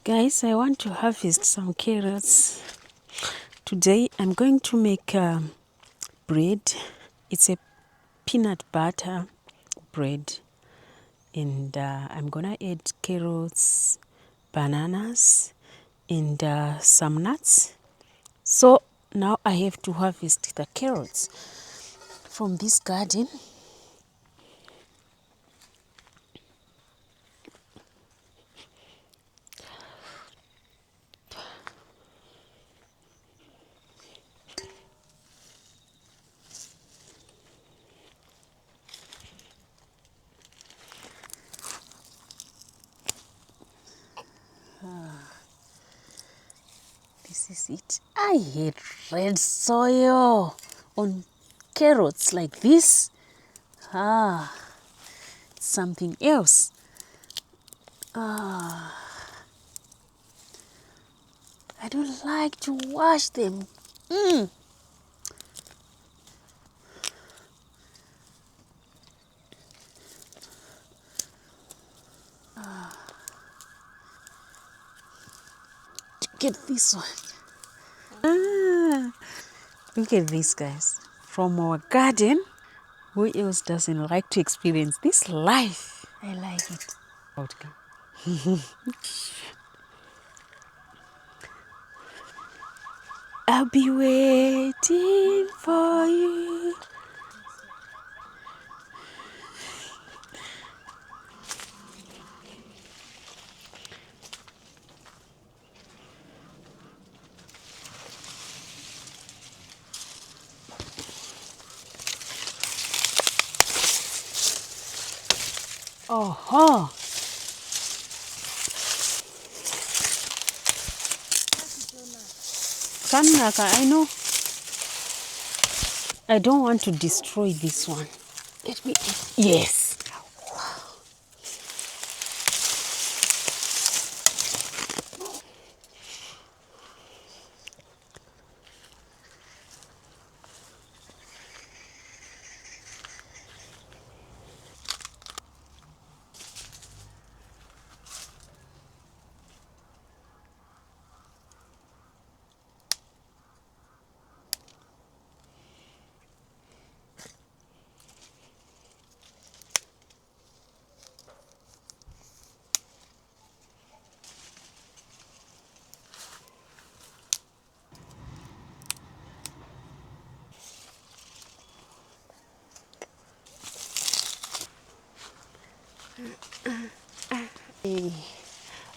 Guys, I want to harvest some carrots. Today I'm going to make bread. It's a peanut butter bread. And I'm gonna add carrots, bananas, and some nuts. So now I have to harvest the carrots from this garden. This is it. I hate red soil on carrots like this. It's something else. I don't like to wash them. Get this one. Look at this, guys. From our garden. Who else doesn't like to experience this life? I like it. Outcome. I'll be waiting for you. Oh, Kanaka, I know. I don't want to destroy this one. Let me. Yes.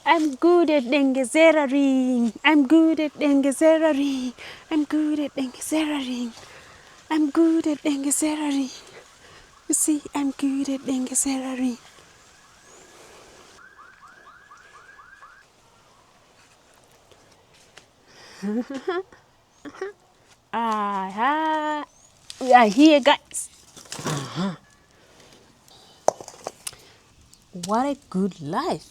I'm good at dengezeraring. I'm good at dengezeraring. I'm good at dengezeraring. I'm good at dengezeraring. You see, I'm good at dengezeraring. Ah, we are here, guys. What a good life.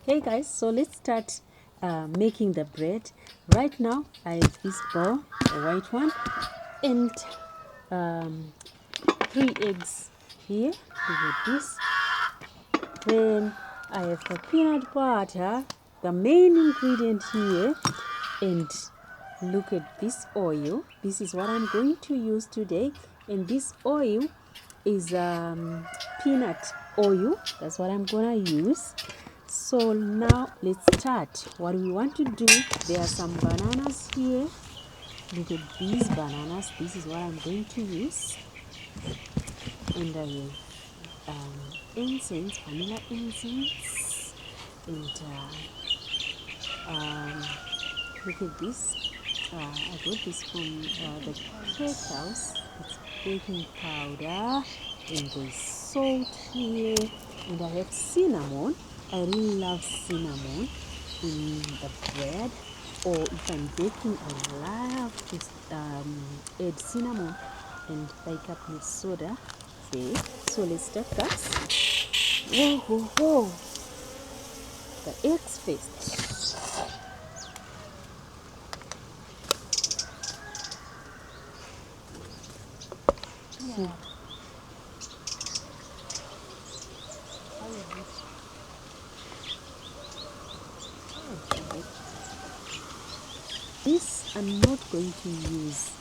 Hey guys, so let's start making the bread. Right now I have this bowl, a white one, and 3 eggs here. Look at this. Then I have the peanut butter, the main ingredient here, and look at this oil. This is what I'm going to use today, and this oil is peanut oil. That's what I'm gonna use. So now let's start. What we want to do, there are some bananas here. Look at these bananas. This is what I'm going to use, and I have incense, vanilla incense, and look at this. I got this from the cake house. It's baking powder, and there's salt here, and I have cinnamon. I really love cinnamon in the bread, or if I'm baking, I love to add cinnamon and bake up with soda. Okay, so let's start that. Whoa, whoa, whoa. The eggs first. Yeah. This I'm not going to use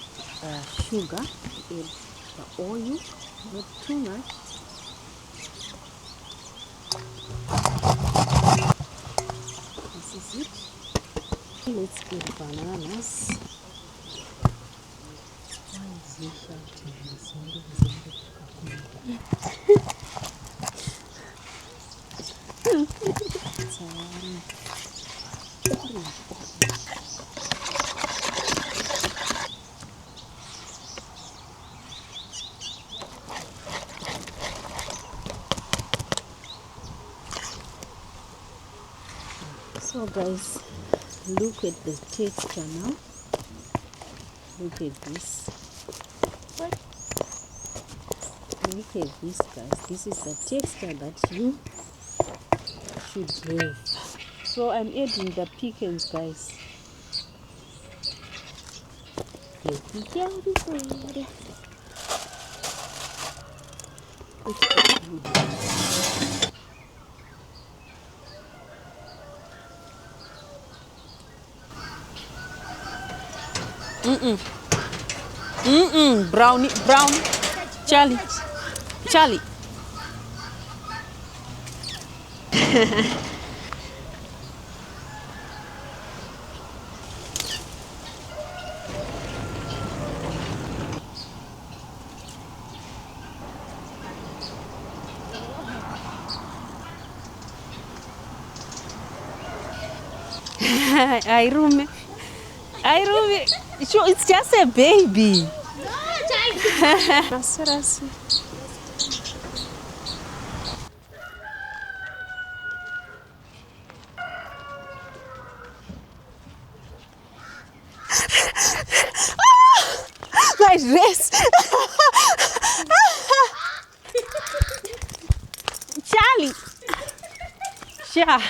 sugar to add the oil, not too much. This is it. Let's add bananas. Why is he shouting? So guys, look at the texture now. Look at this. What? Look at this, guys. This is the texture that you should have. So I'm adding the pecans, guys. Brownie, Charlie. I room. Sure, it's just a baby. My dress. Charlie. Yeah.